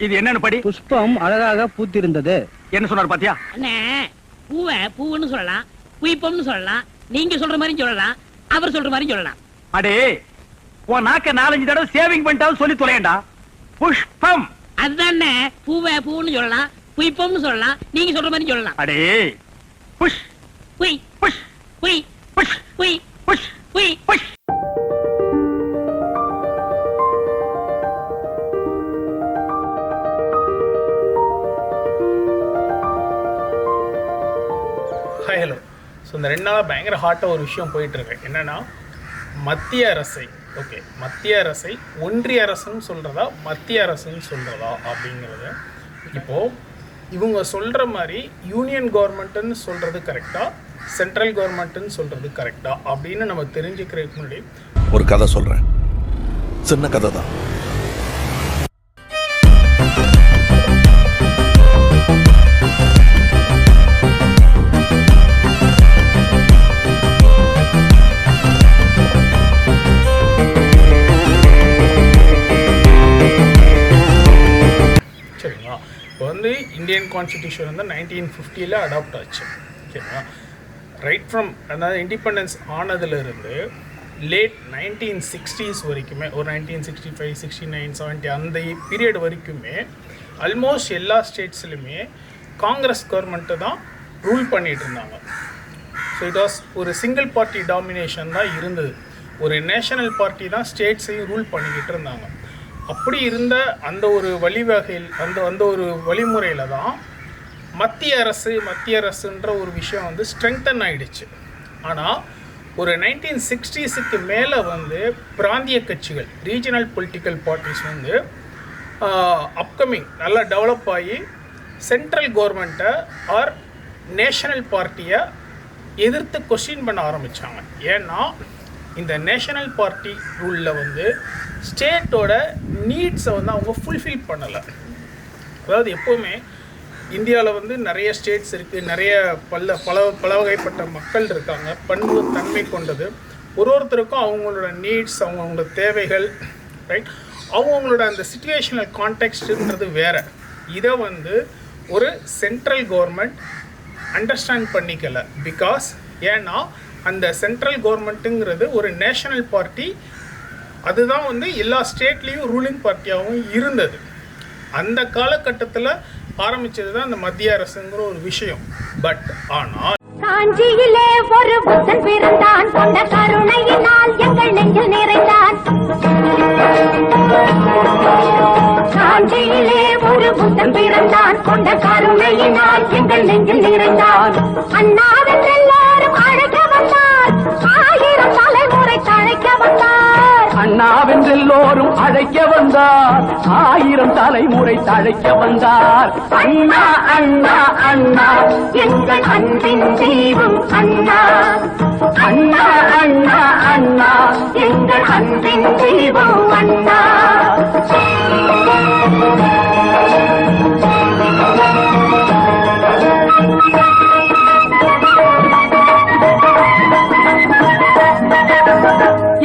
இது என்னன்னு படி. புஷ்பம் அழகாக பூத்திருந்தது. என்ன சொன்னார் பாத்தியா? அண்ணே, பூவை பூவுன்னு சொல்லலாம், புஷ்பம்னு சொல்லலாம், நீங்க சொல்ற மாதிரி சொல்லலாம், அவர் சொல்ற மாதிரி சொல்லலாம். அடே, உன் நாக்க 4-5 தடவை சேவிங் பண்ணிட்டாலும் சொல்லி தொலையண்டா. புஷ்பம் அதுதானே, பூவை பூன்னு சொல்லலாம், புஷ்பம்னு சொல்லலாம், நீங்க சொல்ற மாதிரி சொல்லலாம். அடே, புஷ் புய் புஷ் புய் புஷ் புய் புஷ் புய். புஷ். Hi hello. ஸோ இந்த 2 நாளாக பயங்கர ஹாட்டாக ஒரு விஷயம் போயிட்டுருக்கு. என்னென்னா, மத்திய அரசை மத்திய அரசை ஒன்றிய அரசுன்னு சொல்கிறதா மத்திய அரசுன்னு சொல்கிறதா அப்படிங்கிறது. இப்போது இவங்க சொல்கிற மாதிரி யூனியன் கவர்மெண்ட்டுன்னு சொல்கிறது கரெக்டாக, சென்ட்ரல் கவர்மெண்ட்டுன்னு சொல்கிறது கரெக்டாக அப்படின்னு நம்ம தெரிஞ்சுக்கிறதுக்கு முன்னாடி ஒரு கதை சொல்கிறேன். சின்ன கதை தான். சரிங்களா? இப்போ வந்து இந்தியன் கான்ஸ்டிடியூஷன் வந்து 1950 அடாப்ட் ஆச்சு. ஓகேங்களா? ரைட் ஃப்ரம் அதாவது இண்டிபெண்டன்ஸ் ஆனதுலேருந்து லேட் 1960s வரைக்குமே, ஒரு 1965, 69, 70 அந்த பீரியட் வரைக்குமே ஆல்மோஸ்ட் எல்லா ஸ்டேட்ஸ்லையுமே காங்கிரஸ் கவர்மெண்ட்டு தான் ரூல் பண்ணிகிட்டு இருந்தாங்க. ஸோ இட் வாஸ் ஒரு சிங்கிள் பார்ட்டி டாமினேஷன் தான் இருந்தது. ஒரு நேஷனல் பார்ட்டி தான் ஸ்டேட்ஸையும் ரூல் பண்ணிக்கிட்டு இருந்தாங்க. அப்படி இருந்த அந்த ஒரு வழிவகையில் அந்த ஒரு வழிமுறையில் தான் மத்திய அரசுன்ற ஒரு விஷயம் வந்து ஸ்ட்ரெங்தன் ஆகிடுச்சு. ஆனால் ஒரு 1960s மேலே வந்து பிராந்திய கட்சிகள், ரீஜனல் பொலிட்டிக்கல் பார்ட்டிஸ் வந்து அப்கமிங் நல்லா டெவலப் ஆகி சென்ட்ரல் கவர்மெண்ட்டை ஆர் நேஷனல் பார்ட்டியை எதிர்த்து கொஸ்டின் பண்ண ஆரம்பித்தாங்க. ஏன்னா இந்த நேஷனல் பார்ட்டி ரூலில் வந்து ஸ்டேட்டோட நீட்ஸை வந்து அவங்க ஃபுல்ஃபில் பண்ணலை. அதாவது எப்போவுமே இந்தியாவில் வந்து நிறைய ஸ்டேட்ஸ் இருக்குது, நிறைய பல வகைப்பட்ட மக்கள் இருக்காங்க, பன்முகத்தன்மை கொண்டது. ஒருத்தருக்கும் அவங்களோட நீட்ஸ், அவங்களோட தேவைகள், ரைட், அவங்களோட அந்த சிச்சுவேஷனல் கான்டெக்ஸ்ட்ன்றது வேறு. இதை வந்து ஒரு சென்ட்ரல் கவர்மெண்ட் அண்டர்ஸ்டாண்ட் பண்ணிக்கலை. பிகாஸ் ஏன்னா அந்த சென்ட்ரல் கவர்மெண்ட்டுங்கிறது ஒரு நேஷனல் பார்ட்டி, அதுதான் வந்து எல்லா ஸ்டேட்லேயும் ரூலிங் பார்ட்டியாகவும் இருந்தது. அந்த காலகட்டத்தில் ஆரம்பிச்சது தான் அந்த மத்திய அரசுங்கிற ஒரு விஷயம். பட் ஆனால் காஞ்சியிலே ஒரு புத்தன் பிறந்தான், கொண்ட கருணையினால் எங்கள் நெஞ்சில் நிறைந்தான். காஞ்சியிலே ஒரு புத்தன் பிறந்தான், கொண்ட கருணையினால் எங்கள் நெஞ்சில் நிறைந்தான். அண்ணாவென்று எல்லாரும் அழைக்க வந்தார், 1000 தலைமுறை தழைக்க வந்தார். அண்ணாவென்றெல்லோரும் அழைக்க வந்தார், 1000 தலைமுறை தழைக்க வந்தார். அண்ணா அண்ணா அண்ணா எங்கள் அன்பின் தெய்வம் அண்ணா. அண்ணா அண்ணா அண்ணா எங்கள் அன்பின் தெய்வம் அண்ணா.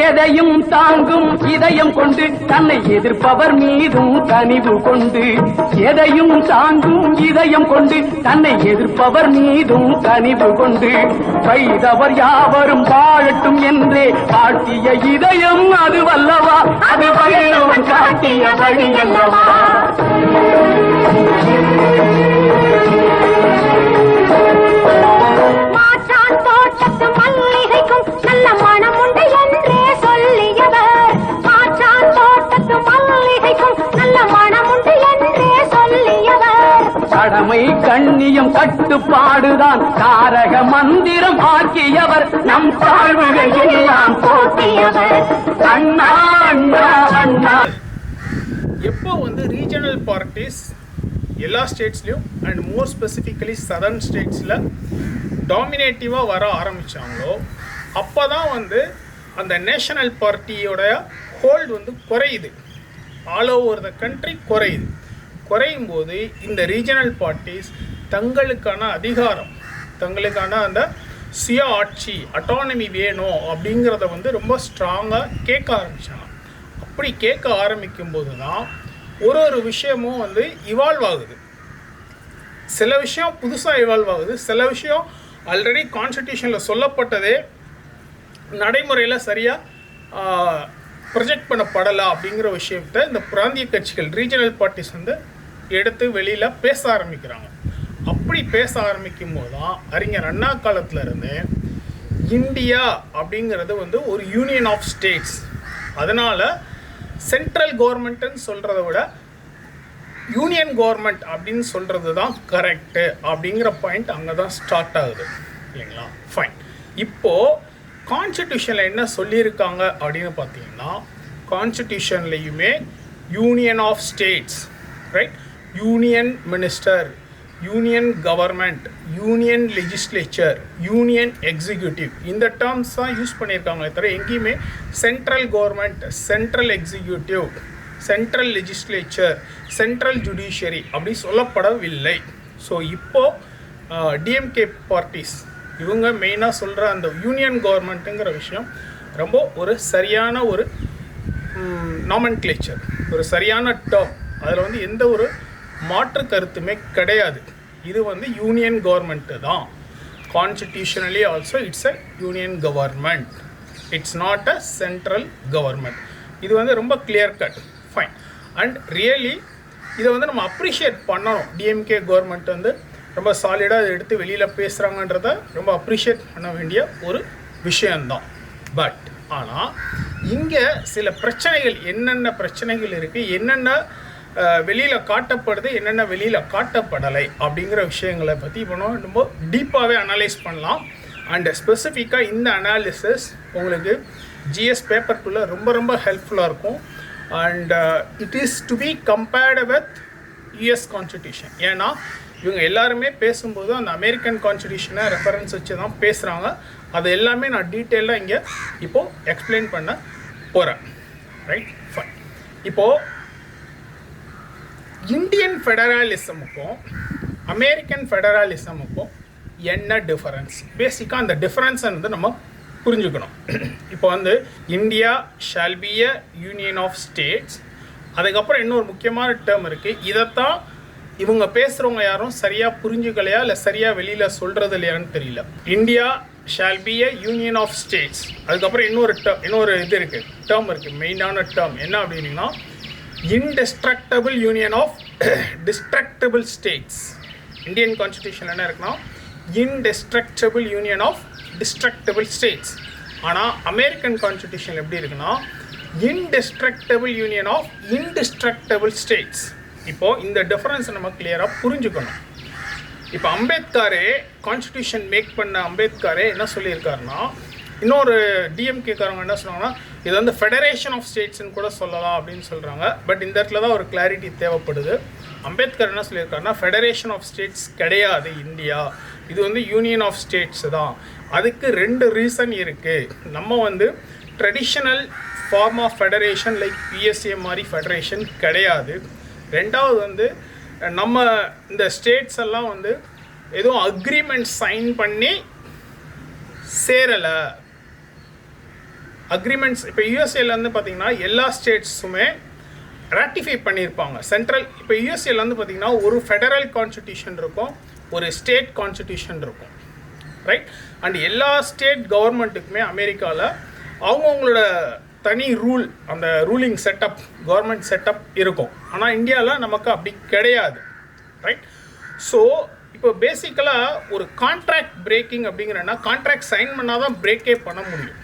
எதையும் தாங்கும் இதயம் கொண்டு, தன்னை எதிர்ப்பவர் மீதும் கனிவு கொண்டு. எதையும் தாங்கும் இதயம் கொண்டு, தன்னை எதிர்ப்பவர் மீதும் கனிவு கொண்டு. வைதவர் யாவரும் வாழட்டும் என்றே காட்டிய இதயம் அது வல்லவா, அது வல்லவன் காட்டிய வழி அல்லவா. மாற்றான் தோட்டத்து மல்லிகைக்கும் நல்ல மனம் உண்டு என்றே சொல்லியவர். மாற்றான் தோட்டத்து மல்லிகைக்கும் நல்ல மனம் உண்டு என்றே சொல்லியவர். கடமை கண்ணியம் கட்டுப்பாடுதான் தாரக மந்திரம் ஆக்கியவர், நம் தாழ்வுகள் எல்லாம் போக்கியவர். அண்ணா அண்ணா அண்ணா. எப்போ வந்து ரீஜனல் பார்ட்டிஸ் எல்லா ஸ்டேட்ஸ்லையும் அண்ட் மோர் ஸ்பெசிஃபிக்கலி சதர்ன் ஸ்டேட்ஸில் டாமினேட்டிவாக வர ஆரம்பித்தாங்களோ அப்போ தான் வந்து அந்த நேஷனல் பார்ட்டியோட ஹோல்டு வந்து குறையுது. ஆல் ஓவர் த கண்ட்ரி குறையும் போது இந்த ரீஜனல் பார்ட்டிஸ் தங்களுக்கான அதிகாரம், தங்களுக்கான அந்த சுய ஆட்சி, அட்டானமி வேணும் அப்படிங்கிறத வந்து ரொம்ப ஸ்ட்ராங்காக கேட்க ஆரம்பித்தாங்க. அப்படி கேட்க ஆரம்பிக்கும் போது தான் ஒரு விஷயமும் வந்து இவால்வ் ஆகுது. சில விஷயம் புதுசாக இவால்வ் ஆகுது, சில விஷயம் ஆல்ரெடி கான்ஸ்டிடியூஷனில் சொல்லப்பட்டதே நடைமுறையில் சரியாக ப்ரொஜெக்ட் பண்ணப்படலை அப்படிங்கிற விஷயத்தை இந்த பிராந்திய கட்சிகள் ரீஜனல் பார்ட்டிஸ் வந்து எடுத்து வெளியில் பேச ஆரம்பிக்கிறாங்க. அப்படி பேச ஆரம்பிக்கும் போது தான் அறிஞர் அண்ணா காலத்தில் இருந்து இந்தியா அப்படிங்கிறது வந்து ஒரு யூனியன் ஆஃப் ஸ்டேட்ஸ், அதனால் சென்ட்ரல் கவர்மெண்ட்டுன்னு சொல்கிறத விட யூனியன் கவர்மெண்ட் அப்படின்னு சொல்கிறது தான் கரெக்டு அப்படிங்கிற பாயிண்ட் அங்கே தான் ஸ்டார்ட் ஆகுது இல்லைங்களா? ஃபைன். இப்போது கான்ஸ்டிடியூஷனில் என்ன சொல்லியிருக்காங்க அப்படின்னு பார்த்தீங்கன்னா, கான்ஸ்டிடியூஷன்லேயுமே union of states, right, union minister, union government, union legislature, union executive, இந்த டேர்ம்ஸ் தான் யூஸ் பண்ணியிருக்காங்களே தவிர எங்கேயுமே central government, central executive, central legislature, central judiciary அப்படி சொல்லப்படவில்லை. ஸோ இப்போது டிஎம்கே பார்ட்டிஸ் இவங்க மெயினாக சொல்கிற அந்த யூனியன் கவர்மெண்ட்டுங்கிற விஷயம் ரொம்ப ஒரு சரியான ஒரு நாமன்க்ளேச்சர், ஒரு சரியான டேர்ம். அதில் வந்து எந்த ஒரு மாற்று கருத்துமே கிடையாது. இது வந்து யூனியன் கவர்மெண்ட்டு தான். Constitutionally also it's a union government, it's not a central government. இது வந்து ரொம்ப clear cut. Fine. And really இதை வந்து நம்ம அப்ரிஷியேட் பண்ணணும். டிஎம்கே கவர்மெண்ட் வந்து ரொம்ப சாலிடாக இதை எடுத்து வெளியில் பேசுகிறாங்கன்றத ரொம்ப அப்ரிஷியேட் பண்ண வேண்டிய ஒரு விஷயந்தான். பட் ஆனால் இங்கே சில பிரச்சனைகள், என்னென்ன பிரச்சனைகள் இருக்குது, என்னென்ன வெளியில் காட்டப்படுது, என்னென்ன வெளியில் காட்டப்படலை அப்படிங்கிற விஷயங்களை பற்றி இப்போ ரொம்ப டீப்பாகவே அனலைஸ் பண்ணலாம். அண்ட் ஸ்பெசிஃபிக்காக இந்த அனாலிசிஸ் உங்களுக்கு ஜிஎஸ் பேப்பருக்குள்ளே ரொம்ப ரொம்ப ஹெல்ப்ஃபுல்லாக இருக்கும். And it is to be compared with US constitution. ஏன்னா இவங்க எல்லாருமே பேசும்போது அந்த அமெரிக்கன் கான்ஸ்டிடியூஷனை ரெஃபரன்ஸ் வச்சு தான் பேசுகிறாங்க. அது எல்லாமே நான் டீட்டெயிலாக இங்கே இப்போது எக்ஸ்பிளைன் பண்ண போகிறேன். Right, fine. இப்போது இந்தியன் ஃபெடரலிசமுக்கும் அமெரிக்கன் ஃபெடரலிசமுக்கும் என்ன டிஃபரன்ஸ், பேசிக்காக அந்த டிஃபரன்ஸை வந்து நம்ம புரிஞ்சுக்கணும். இப்போ வந்து India shall be a union of states. அதுக்கப்புறம் இன்னொரு முக்கியமான டேர்ம் இருக்குது. இதைத்தான் இவங்க பேசுகிறவங்க யாரும் சரியாக புரிஞ்சுக்கலையா இல்லை சரியாக வெளியில் சொல்கிறது இல்லையான்னு தெரியல. India shall be a union of states. அதுக்கப்புறம் இன்னொரு இது இருக்குது, டேர்ம் இருக்குது, மெயினான டேர்ம் என்ன அப்படின்னா indestructible union of destructible states. Indian constitution என்ன இருக்குன்னா indestructible union of destructible states. ஆனால் அமெரிக்கன் கான்ஸ்டிடியூஷன் எப்படி இருக்குன்னா indestructible union of indestructible states. இப்போது இந்த டிஃபரன்ஸை நம்ம கிளியராக புரிஞ்சுக்கணும். இப்போ அம்பேத்கரே கான்ஸ்டிடியூஷன் மேக் பண்ண அம்பேத்கரே என்ன சொல்லியிருக்காருன்னா, இன்னொரு டிஎம்கேக்காரங்க என்ன சொன்னாங்கன்னா இது வந்து ஃபெடரேஷன் ஆஃப் ஸ்டேட்ஸ்ன்னு கூட சொல்லலாம் அப்படின்னு சொல்கிறாங்க. பட் இந்த இடத்துல தான் ஒரு கிளாரிட்டி தேவைப்படுது. அம்பேத்கர் என்ன சொல்லியிருக்காருன்னா ஃபெடரேஷன் ஆஃப் ஸ்டேட்ஸ் கிடையாது இந்தியா, இது வந்து யூனியன் ஆஃப் ஸ்டேட்ஸ் தான். அதுக்கு 2 ரீசன் இருக்குது. நம்ம வந்து traditional form of federation like BSA மாதிரி ஃபெடரேஷன் கிடையாது. ரெண்டாவது வந்து நம்ம இந்த ஸ்டேட்ஸ் எல்லாம் வந்து எதுவும் அக்ரிமெண்ட் சைன் பண்ணி சேரலை. அக்ரிமெண்ட்ஸ் இப்போ யூஎஸ்ஏல வந்து பார்த்திங்கன்னா எல்லா ஸ்டேட்ஸுமே ராட்டிஃபை பண்ணியிருப்பாங்க. சென்ட்ரல் இப்போ யூஎஸ்ஏல வந்து பார்த்திங்கன்னா ஒரு ஃபெடரல் கான்ஸ்டிடியூஷன் இருக்கும், ஒரு ஸ்டேட் கான்ஸ்டிடியூஷன் இருக்கும், ரைட். அண்ட் எல்லா ஸ்டேட் கவர்மெண்ட்டுக்குமே அமெரிக்காவில் அவங்கவுங்களோட தனி ரூல், அந்த ரூலிங் செட்டப், கவர்மெண்ட் செட்டப் இருக்கும். ஆனால் இந்தியாவில் நமக்கு அப்படி கிடையாது, ரைட். ஸோ இப்போ பேசிக்கலாக ஒரு கான்ட்ராக்ட் பிரேக்கிங் அப்படிங்கிறன்னா கான்ட்ராக்ட் சைன் பண்ணால் தான் பிரேக்கே பண்ண முடியும்.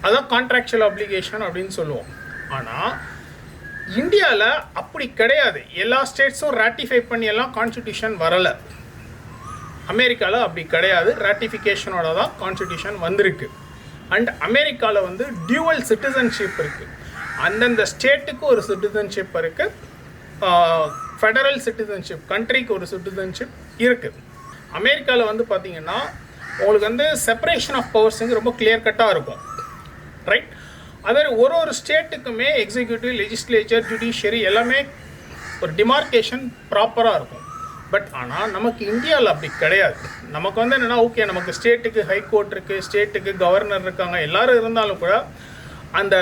அதான் கான்ட்ராக்சுவல் அப்ளிகேஷன் அப்படின்னு சொல்லுவோம். ஆனால் இந்தியாவில் அப்படி கிடையாது. எல்லா ஸ்டேட்ஸும் ராட்டிஃபை பண்ணி எல்லாம் கான்ஸ்டிடியூஷன் வரலை. அமெரிக்காவில் அப்படி கிடையாது. ராட்டிஃபிகேஷனோட தான் கான்ஸ்டிடியூஷன் வந்திருக்கு. அண்ட் அமெரிக்காவில் வந்து டியூவல் சிட்டிசன்ஷிப் இருக்குது. அந்தந்த ஸ்டேட்டுக்கு ஒரு சிட்டிசன்ஷிப் இருக்குது, ஃபெடரல் சிட்டிசன்ஷிப், கண்ட்ரிக்கு ஒரு சிட்டிசன்ஷிப் இருக்குது. அமெரிக்காவில் வந்து பார்த்திங்கன்னா உங்களுக்கு வந்து செப்பரேஷன் ஆஃப் பவர்ஸுங்க ரொம்ப கிளியர் கட்டாக இருக்கும், ரைட். அதே ஒரு ஸ்டேட்டுக்குமே எக்ஸிக்யூட்டிவ், லெஜிஸ்லேச்சர், ஜுடிஷியரி எல்லாமே ஒரு டிமார்கேஷன் ப்ராப்பராக இருக்கும். பட் ஆனால் நமக்கு இந்தியாவில் அப்படி கிடையாது. நமக்கு வந்து என்னென்னா ஓகே, நமக்கு ஸ்டேட்டுக்கு ஹைகோர்ட் இருக்குது, ஸ்டேட்டுக்கு கவர்னர் இருக்காங்க, எல்லோரும் இருந்தாலும் கூட அந்த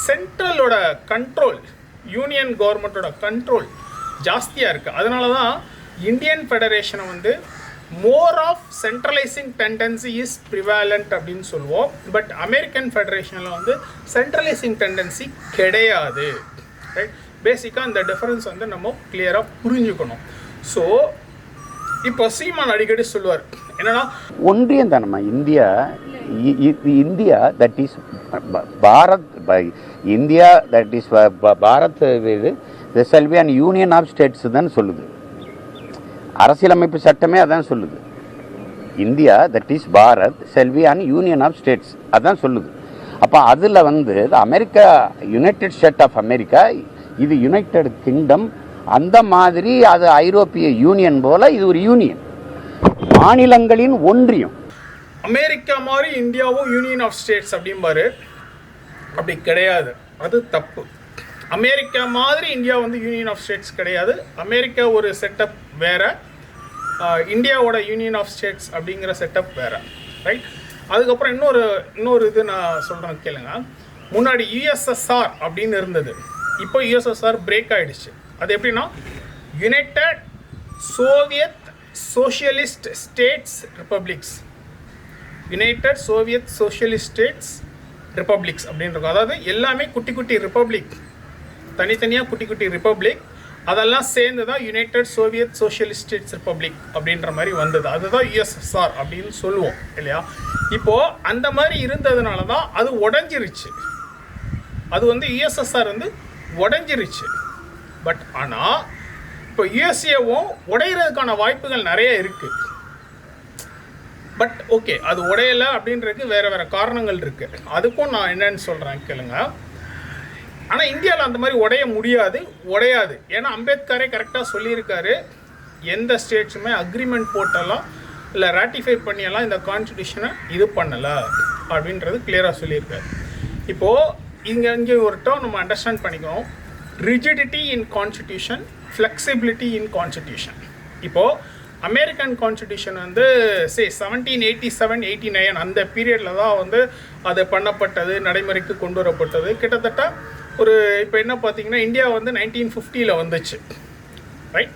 சென்ட்ரலோட கண்ட்ரோல் யூனியன் கவர்மெண்ட்டோட கண்ட்ரோல் ஜாஸ்தியாக இருக்குது. அதனால தான் இந்தியன் ஃபெடரேஷனை வந்து more of centralising tendency is ப்ரிவாலண்ட் அப்படின்னு சொல்லுவோம். பட் அமெரிக்கன் ஃபெடரேஷனில் வந்து சென்ட்ரலைசிங் டெண்டன்சி கிடையாது. ரைட், பேசிக்காக இந்த டிஃபரன்ஸ் வந்து நம்ம கிளியராக புரிஞ்சுக்கணும். ஸோ இப்போ சீமான் அடிக்கடி சொல்லுவார் என்னன்னா, ஒன்றியம் தானம்மா India. India that is Bharat, India that is Bharat shall be and union of states தான் சொல்லுது. அரசியலமைப்பு சட்டமே அதான் சொல்லுது. India that is Bharat shall be and union of states அதான் சொல்லுது. அப்போ அதில் வந்து America, United State of America, இது யுனைடெட் கிங்டம், அந்த மாதிரி அது ஐரோப்பிய யூனியன் போல இது ஒரு யூனியன், மாநிலங்களின் ஒன்றியம். அமெரிக்கா மாதிரி இந்தியாவும் யூனியன் ஆஃப் ஸ்டேட்ஸ் அப்படிம்பாரு. அப்படி கிடையாது, அது தப்பு. அமெரிக்கா மாதிரி இந்தியா வந்து யூனியன் ஆஃப் ஸ்டேட்ஸ் கிடையாது. அமெரிக்கா ஒரு செட்டப் வேற, இந்தியாவோட யூனியன் ஆஃப் ஸ்டேட்ஸ் அப்படிங்கிற செட்டப் வேற. ரைட், அதுக்கப்புறம் இன்னொரு இது நான் சொல்கிறேன் கேளுங்க. முன்னாடி யுஎஸ்எஸ்ஆர் அப்படின்னு இருந்தது, இப்போ யுஎஸ்எஸ்ஆர் பிரேக் ஆகிடுச்சு. அது எப்படின்னா United Soviet socialist states republics, United Soviet socialist states republics அப்படின்னு இருக்கும். அதாவது எல்லாமே குட்டி குட்டி ரிப்பப்ளிக், தனித்தனியாக குட்டி குட்டி ரிப்பப்ளிக், அதெல்லாம் சேர்ந்து தான் United Soviet socialist states republic அப்படின்ற மாதிரி வந்தது. அதுதான் யுஎஸ்எஸ்ஆர் அப்படின்னு சொல்லுவோம் இல்லையா. இப்போது அந்த மாதிரி இருந்ததுனால தான் அது உடஞ்சிருச்சு. அது வந்து யுஎஸ்எஸ்ஆர் வந்து உடஞ்சிருச்சு. பட் ஆனால் இப்போ யுஎஸ்ஏவும் உடையிறதுக்கான வாய்ப்புகள் நிறைய இருக்குது. பட் ஓகே, அது உடையலை அப்படின்றதுக்கு வேறு காரணங்கள் இருக்குது. அதுக்கும் நான் என்னன்னு சொல்கிறேன் கேளுங்க. ஆனால் இந்தியாவில் அந்த மாதிரி உடையாது. ஏன்னா அம்பேத்கரே கரெக்டாக சொல்லியிருக்காரு, எந்த ஸ்டேட்ஸுமே அக்ரிமெண்ட் போட்டெல்லாம் இல்லை ராட்டிஃபை பண்ணியெல்லாம் இந்த கான்ஸ்டியூஷனை இது பண்ணலை அப்படின்றது கிளியராக சொல்லியிருக்காரு. இப்போது இங்கே ஒரு டேர்ம் நம்ம அண்டர்ஸ்டாண்ட் பண்ணிக்கணும், ரிஜிடிட்டி இன் கான்ஸ்டியூஷன், ஃப்ளெக்சிபிலிட்டி இன் கான்ஸ்டியூஷன். இப்போது அமெரிக்கன் கான்ஸ்டியூஷன் வந்து 1787-89 அந்த பீரியடில் தான் வந்து அது பண்ணப்பட்டது, நடைமுறைக்கு கொண்டு வரப்பட்டது. கிட்டத்தட்ட ஒரு இப்போ என்ன பார்த்தீங்கன்னா இந்தியா வந்து 1950 வந்துச்சு. ரைட்,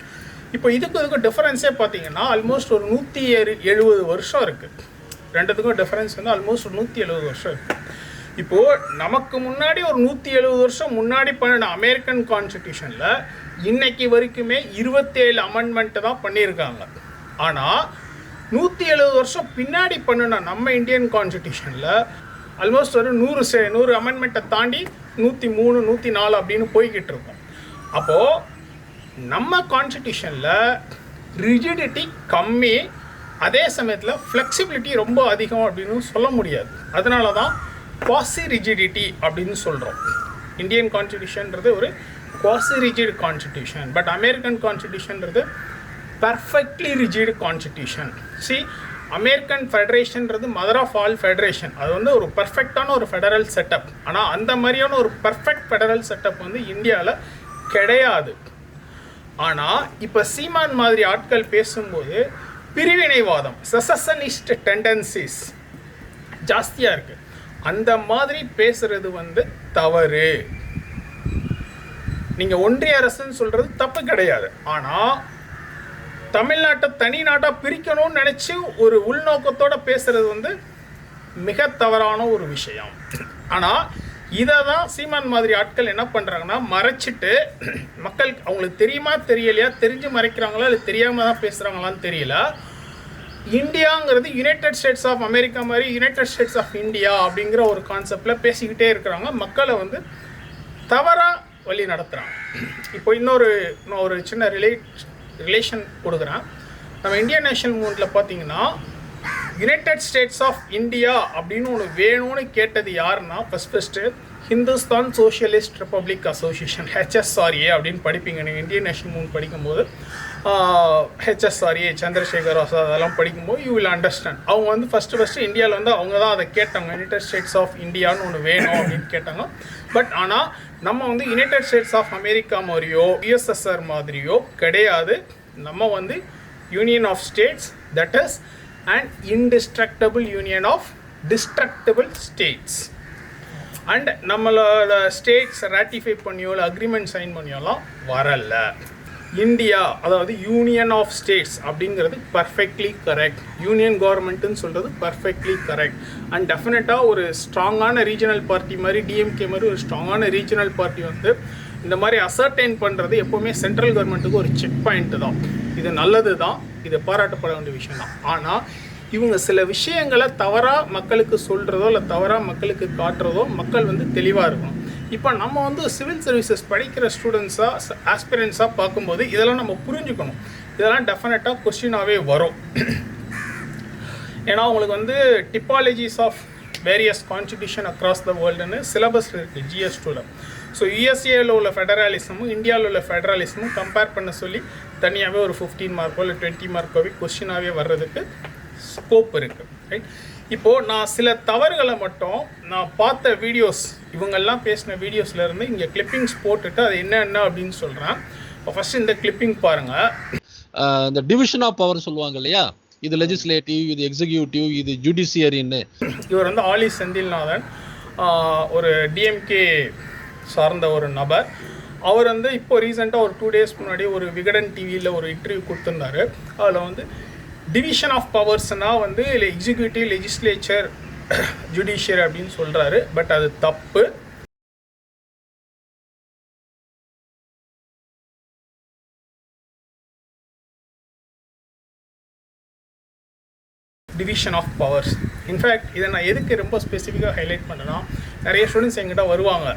இப்போ இதுக்கு டிஃபரன்ஸே பார்த்தீங்கன்னா ஆல்மோஸ்ட் ஒரு 170 வருஷம் இருக்குது. ரெண்டுத்துக்கும் டிஃபரன்ஸ் வந்து ஆல்மோஸ்ட் ஒரு 170 வருஷம் இருக்குது. இப்போது நமக்கு முன்னாடி ஒரு 170 வருஷம் முன்னாடி பண்ணின அமெரிக்கன் கான்ஸ்டியூஷனில் இன்னைக்கு வரைக்குமே 27 அமெண்ட்மெண்ட்டு தான் பண்ணியிருக்காங்க. ஆனால் 170 வருஷம் பின்னாடி பண்ணின நம்ம இந்தியன் கான்ஸ்டியூஷனில் ஆல்மோஸ்ட் ஒரு 100 அமெண்ட்மெண்ட்டை தாண்டி 103, 104 அப்படின்னு போய்கிட்டு இருக்கோம். அப்போது நம்ம கான்ஸ்டியூஷனில் ரிஜிடிட்டி கம்மி, அதே சமயத்தில் ஃப்ளெக்சிபிலிட்டி ரொம்ப அதிகம் அப்படின்னு சொல்ல முடியாது. அதனால தான் குவாசி ரிஜிடிட்டி அப்படின்னு சொல்கிறோம். இந்தியன் கான்ஸ்டியூஷன்றது ஒரு quasi rigid constitution, but American கான்ஸ்டியூஷன்றது பர்ஃபெக்ட்லி ரிஜிட் கான்ஸ்டியூஷன். அமெரிக்கன் ஃபெடரேஷன்றது மதர் ஆஃப் ஆல் ஃபெடரேஷன். அது வந்து ஒரு பர்ஃபெக்டான ஒரு ஃபெடரல் செட்டப். ஆனால் அந்த மாதிரியான ஒரு பர்ஃபெக்ட் ஃபெடரல் செட்டப் வந்து இந்தியாவில் கிடையாது. ஆனால் இப்போ சீமான் மாதிரி ஆட்கள் பேசும்போது பிரிவினைவாதம், செசனிஸ்ட் டெண்டன்சிஸ் ஜாஸ்தியாக இருக்குது. அந்த மாதிரி பேசுறது வந்து தவறு. நீங்கள் ஒன்றிய அரசுன்னு சொல்கிறது தப்பு கிடையாது. ஆனால் தமிழ்நாட்டை தனி நாட்டாக பிரிக்கணும்னு நினச்சி ஒரு உள்நோக்கத்தோடு பேசுகிறது வந்து மிக தவறான ஒரு விஷயம். ஆனால் இதை தான் சீமான் மாதிரி ஆட்கள் என்ன பண்ணுறாங்கன்னா மறைச்சிட்டு, மக்கள் அவங்களுக்கு தெரியுமா தெரியலையா, தெரிஞ்சு மறைக்கிறாங்களா இல்லை தெரியாமல் தான் பேசுகிறாங்களான்னு தெரியல. இந்தியாங்கிறது யுனைடெட் ஸ்டேட்ஸ் ஆஃப் அமெரிக்கா மாதிரி யுனைடெட் ஸ்டேட்ஸ் ஆஃப் இந்தியா அப்படிங்கிற ஒரு கான்செப்டில் பேசிக்கிட்டே இருக்கிறாங்க. மக்களை வந்து தவறாக வழி நடத்துகிறாங்க. இப்போ நான் ஒரு சின்ன ரிலேஷன் கொடுக்குறேன். நம்ம இந்தியன் நேஷனல் மூவ்மெண்ட்டில் பார்த்தீங்கன்னா யுனைடெட் ஸ்டேட்ஸ் ஆஃப் இந்தியா அப்படின்னு ஒன்று வேணும்னு கேட்டது யாருன்னா first Hindustan socialist republic association, HSRA அப்படின்னு படிப்பீங்க நீங்கள் இந்தியன் நேஷனல் மூவ்மெண்ட் படிக்கும்போது. HSRA, சந்திரசேகர் ஆசாத் அதெல்லாம் படிக்கும்போது யூ வில் அண்டர்ஸ்டாண்ட். அவங்க வந்து ஃபஸ்ட்டு இந்தியாவில் வந்து அவங்க தான் அதை கேட்டாங்க, யுனைடெட் ஸ்டேட்ஸ் ஆஃப் இந்தியான்னு ஒன்று வேணும் அப்படின்னு கேட்டாங்க. பட் ஆனால் நம்ம வந்து யுனைடெட் ஸ்டேட்ஸ் ஆஃப் அமெரிக்கா மாதிரியோ USSR மாதிரியோ கிடையாது. நம்ம வந்து union of states, that is and indestructible union of destructible states. And நம்மளோட ஸ்டேட்ஸ் ராட்டிஃபை பண்ணியோ இல்லை அக்ரிமெண்ட் சைன் பண்ணியோலாம் வரல. இந்தியா அதாவது யூனியன் ஆஃப் ஸ்டேட்ஸ் அப்படிங்கிறது பர்ஃபெக்ட்லி கரெக்ட். யூனியன் கவர்மெண்ட்டுன்னு சொல்கிறது பர்ஃபெக்ட்லி கரெக்ட். அண்ட் டெஃபினட்டாக ஒரு ஸ்ட்ராங்கான ரீஜனல் பார்ட்டி மாதிரி டிஎம்கே மாதிரி ஒரு ஸ்ட்ராங்கான ரீஜனல் பார்ட்டி வந்து இந்த மாதிரி அசர்டைன் பண்ணுறது எப்போவுமே சென்ட்ரல் கவர்மெண்ட்டுக்கு ஒரு செக் பாயிண்ட்டு தான். இது நல்லது தான், இது பாராட்டப்பட வேண்டிய விஷயம் தான். ஆனால் இவங்க சில விஷயங்களை தவறாக மக்களுக்கு சொல்கிறதோ இல்லை தவறாக மக்களுக்கு காட்டுறதோ மக்கள் வந்து தெளிவாக இருக்கணும். இப்போ நம்ம வந்து சிவில் சர்வீசஸ் படிக்கிற ஸ்டூடெண்ட்ஸாக ஆஸ்பிரன்ஸாக பார்க்கும்போது இதெல்லாம் நம்ம புரிஞ்சுக்கணும். இதெல்லாம் டெஃபினட்டாக கொஸ்டினாகவே வரும். ஏன்னா உங்களுக்கு வந்து typologies of various constitution across the வேர்ல்டுன்னு சிலபஸ் இருக்குது GS2ல. ஸோ யூஎஸ்ஏவில் உள்ள ஃபெடரலிசமும் இந்தியாவில் உள்ள ஃபெடரலிசமும் கம்பேர் பண்ண சொல்லி தனியாகவே ஒரு 15 மார்க்கோ இல்லை 20 மார்க்கோவே கொஸ்டினாகவே வர்றதுக்கு ஸ்கோப் இருக்குது. ரைட். இப்போது நான் சில தவறுகளை மட்டும் நான் பார்த்த வீடியோஸ் இவங்கெல்லாம் பேசின வீடியோஸ்லேருந்து இங்கே கிளிப்பிங்ஸ் போட்டுட்டு அது என்ன அப்படின்னு சொல்கிறேன். இப்போ ஃபஸ்ட்டு இந்த கிளிப்பிங் பாருங்கள். இந்த டிவிஷன் ஆஃப் பவர் சொல்லுவாங்க இல்லையா, இது லெஜிஸ்லேட்டிவ், இது எக்ஸிக்யூட்டிவ், இது ஜுடிஷியரின்னு. இவர் வந்து ஆலி செந்தில்நாதன், ஒரு டிஎம்கே சார்ந்த ஒரு நபர். அவர் வந்து இப்போ ரீசெண்டாக ஒரு 2 days முன்னாடி ஒரு விகடன் டிவியில் ஒரு இன்டர்வியூ கொடுத்துருந்தாரு. அதில் வந்து டிவிஷன் ஆஃப் பவர்ஸ்னால் வந்து எக்ஸிக்யூட்டிவ், லெஜிஸ்லேச்சர், ஜுடிஷியரி அப்படின்னு சொல்கிறாரு. பட் அது தப்பு. Division of powers. இன்ஃபேக்ட் இதை நான் எதுக்கு ரொம்ப ஸ்பெசிஃபிக்காக ஹைலைட் பண்ணேன்னா, நிறைய ஸ்டூடெண்ட்ஸ் எங்கிட்ட வருவாங்க,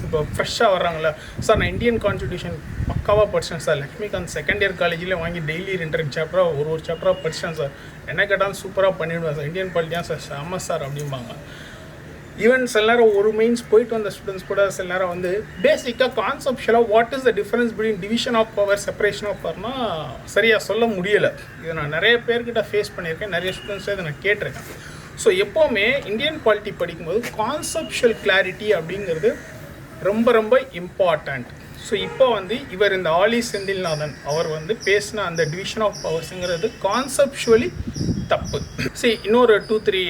இப்போ ஃப்ரெஷ்ஷாக வர்றாங்கள, சார் நான் இந்தியன் கான்ஸ்டியூஷன் பக்காவாக படித்தேன் சார், லக்ஷ்மிகாந்த் செகண்ட் இயர் காலேஜில் வாங்கி டெய்லி 2 சாப்டராக ஒரு சாப்டராக படித்தேன் சார், என்ன கேட்டாலும் சூப்பராக பண்ணிவிடுவேன் சார், இந்தியன் பாலிட்டியா சார் செம்ம சார் அப்படிம்பாங்க. ஈவன் சில நேரம் ஒரு மெயின்ஸ் போயிட்டு வந்த ஸ்டூடெண்ட்ஸ் கூட சில நேரம் வந்து பேசிக்காக கான்செப்ஷுவலாக what is the difference between division of power, separation of பவர்னா சரியாக சொல்ல முடியலை. இதை நான் நிறைய பேர்கிட்ட ஃபேஸ் பண்ணியிருக்கேன், நிறைய ஸ்டூடெண்ட்ஸை இதை நான் கேட்டிருக்கேன். ஸோ எப்போவுமே இந்தியன் பாலிட்டி படிக்கும்போது கான்செப்ஷுவல் கிளாரிட்டி அப்படிங்கிறது ரொம்ப ரொம்ப இம்பார்ட்டண்ட். ஸோ இப்போ வந்து இவர் இந்த ஆலி செந்தில்நாதன் அவர் வந்து பேசின அந்த டிவிஷன் ஆஃப் பவர்ஸுங்கிறது கான்செப்ஷுவலி தப்பு. சரி, இன்னொரு 2-3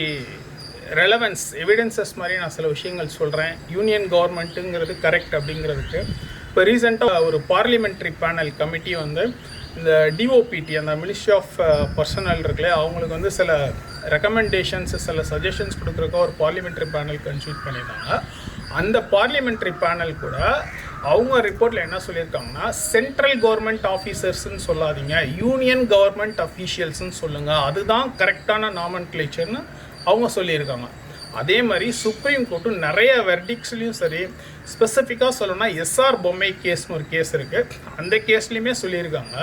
ரெலவன்ஸ் எவிடன்சஸ் மாதிரி நான் சில விஷயங்கள் சொல்கிறேன். யூனியன் கவர்மெண்ட்டுங்கிறது கரெக்ட் அப்படிங்கிறதுக்கு இப்போ ரீசெண்டாக ஒரு பார்லிமெண்ட்ரி பேனல் கமிட்டி வந்து இந்த டிஓபிடி அந்த மினிஸ்ட்ரி ஆஃப் பர்சனல் இருக்குல்ல, அவங்களுக்கு வந்து சில ரெக்கமெண்டேஷன்ஸ் சில சஜஷன்ஸ் கொடுக்குறக்க ஒரு பார்லிமெண்ட்ரி பேனல் கன்ஸ்டியூட் பண்ணியிருக்காங்க. அந்த பார்லிமெண்ட்ரி பேனல் கூட அவங்க ரிப்போர்ட்டில் என்ன சொல்லியிருக்காங்கன்னா, சென்ட்ரல் கவர்மெண்ட் ஆஃபீஸர்ஸ்ன்னு சொல்லாதீங்க, யூனியன் கவர்மெண்ட் அஃபீஷியல்ஸ்ன்னு சொல்லுங்கள், அதுதான் கரெக்டான நாமன்கிளேச்சர்னு அவங்க சொல்லியிருக்காங்க. அதே மாதிரி சுப்ரீம் கோர்ட்டும் நிறைய வெர்டிக்ஸ்லையும் சரி, ஸ்பெசிஃபிக்காக சொல்லணும்னா எஸ்ஆர் பொம்மை கேஸ்னு ஒரு கேஸ் இருக்குது, அந்த கேஸ்லேயுமே சொல்லியிருக்காங்க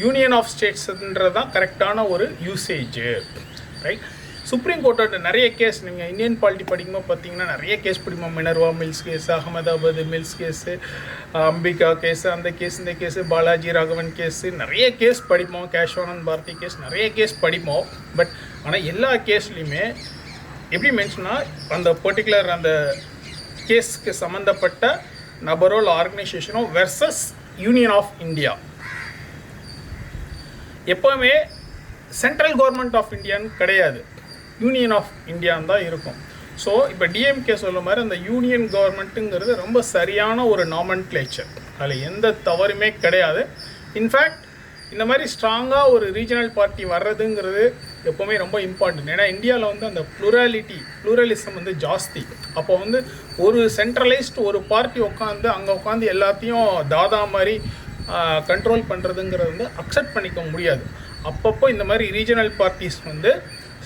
யூனியன் ஆஃப் ஸ்டேட்ஸ்ன்றது தான் கரெக்டான ஒரு யூசேஜ். ரைட். சுப்ரீம் கோர்ட்டோட நிறைய கேஸ் நீங்கள் இந்தியன் பாலிட்டி படிக்கும்போது பார்த்தீங்கன்னா நிறைய கேஸ் பிடிப்போம். Minerva Mills case, Ahmedabad mills case, Ambika case, அந்த கேஸ் இந்த கேஸு, பாலாஜி ராகவன் கேஸு, நிறைய கேஸ் படிப்போம். கேஷவானந்த் பாரதி கேஸ், நிறைய கேஸ் படிப்போம். பட் ஆனால் எல்லா கேஸ்லேயுமே எப்படி மென்ஷன்னா அந்த பர்டிகுலர் அந்த கேஸுக்கு சம்மந்தப்பட்ட நபரோ இல்லை ஆர்கனைசேஷனோ வெர்சஸ் யூனியன் ஆஃப் இந்தியா, எப்போவுமே சென்ட்ரல் கவர்மெண்ட் ஆஃப் இந்தியான்னு கிடையாது, யூனியன் ஆஃப் இந்தியான்னு தான் இருக்கும். ஸோ இப்போ டிஎம்கே சொல்ல மாதிரி அந்த யூனியன் கவர்மெண்ட்டுங்கிறது ரொம்ப சரியான ஒரு நாமன்கிளேச்சர், அதில் எந்த தவறுமே கிடையாது. இன்ஃபேக்ட் இந்த மாதிரி ஸ்ட்ராங்காக ஒரு ரீஜனல் பார்ட்டி வர்றதுங்கிறது எப்போவுமே ரொம்ப இம்பார்ட்டன்ட். ஏன்னா இந்தியாவில் வந்து அந்த ப்ளூரலிசம் வந்து ஜாஸ்தி. அப்போ வந்து ஒரு சென்ட்ரலைஸ்டு ஒரு பார்ட்டி அங்கே உட்காந்து எல்லாத்தையும் தாதா மாதிரி கண்ட்ரோல் பண்ணுறதுங்கிறது வந்து அக்செப்ட் பண்ணிக்க முடியாது. அப்பப்போ இந்த மாதிரி ரீஜனல் பார்ட்டிஸ் வந்து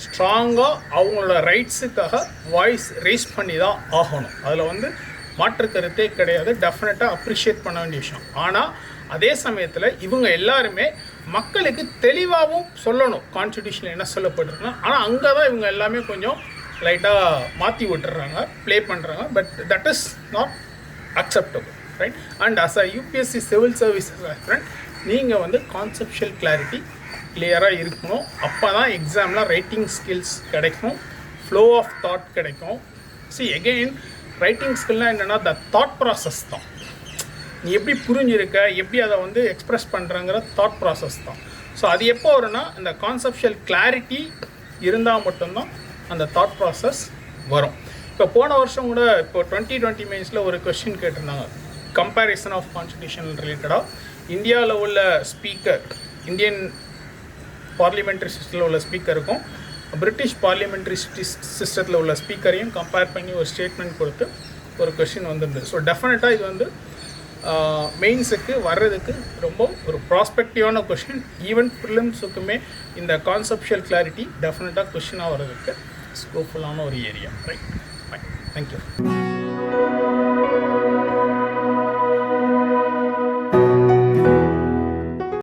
ஸ்ட்ராங்காக அவங்களோட ரைட்ஸுக்காக வாய்ஸ் ரேஸ் பண்ணி தான் ஆகணும். அதில் வந்து மாற்று கருத்தே கிடையாது, டெஃபினட்டாக அப்ரிஷியேட் பண்ண வேண்டிய விஷயம். ஆனால் அதே சமயத்தில் இவங்க எல்லாருமே மக்களுக்கு தெளிவாகவும் சொல்லணும் கான்ஸ்டிடியூஷனில் என்ன சொல்லப்பட்டிருக்குன்னா. ஆனால் அங்கே தான் இவங்க எல்லாமே கொஞ்சம் லைட்டாக மாற்றி விட்டுறாங்க, ப்ளே பண்ணுறாங்க. But that is not acceptable. Right. And as a UPSC civil services aspirant நீங்கள் வந்து கான்செப்ஷுவல் கிளாரிட்டி கிளியராக இருக்கணும். அப்போ தான் எக்ஸாமில் ரைட்டிங் ஸ்கில்ஸ் கிடைக்கும், ஃப்ளோ ஆஃப் தாட் கிடைக்கும். சி அகெயின் ரைட்டிங் ஸ்கில்னால் என்னென்னா த தாட் ப்ராசஸ் தான். நீ எப்படி புரிஞ்சிருக்க, எப்படி அதை வந்து எக்ஸ்ப்ரெஸ் பண்ணுறங்கிற தாட் ப்ராசஸ் தான். ஸோ அது எப்போ வரும்னா அந்த கான்செப்ஷுவல் கிளாரிட்டி இருந்தால் மட்டும்தான் அந்த தாட் ப்ராசஸ் வரும். இப்போ போன வருஷம் கூட இப்போ 2020 மெயின்ஸில் ஒரு கொஸ்டின் கேட்டிருந்தாங்க, கம்பேரிசன் ஆஃப் கான்ஸ்டிடியூஷன் ரிலேட்டடாக இந்தியாவில் உள்ள ஸ்பீக்கர், இந்தியன் பார்லிமெண்ட்ரி சிஸ்டத்தில் உள்ள ஸ்பீக்கருக்கும் பிரிட்டிஷ் பார்லிமெண்ட்ரி சிஸ்டத்தில் உள்ள ஸ்பீக்கரையும் கம்பேர் பண்ணி ஒரு ஸ்டேட்மெண்ட் கொடுத்து ஒரு கொஸ்டின் வந்திருந்தது. ஸோ டெஃபினட்டாக இது வந்து மெயின்ஸுக்கு வர்றதுக்கு ரொம்ப ஒரு ப்ராஸ்பெக்டிவான கொஷின். ஈவன் ப்ரிலிம்ஸுக்குமே இந்த கான்செப்ஷுவல் கிளாரிட்டி டெஃபினட்டாக கொஷினாக வர்றதுக்கு ஸ்கோப்ஃபுல்லான ஒரு ஏரியா. Right, thank you.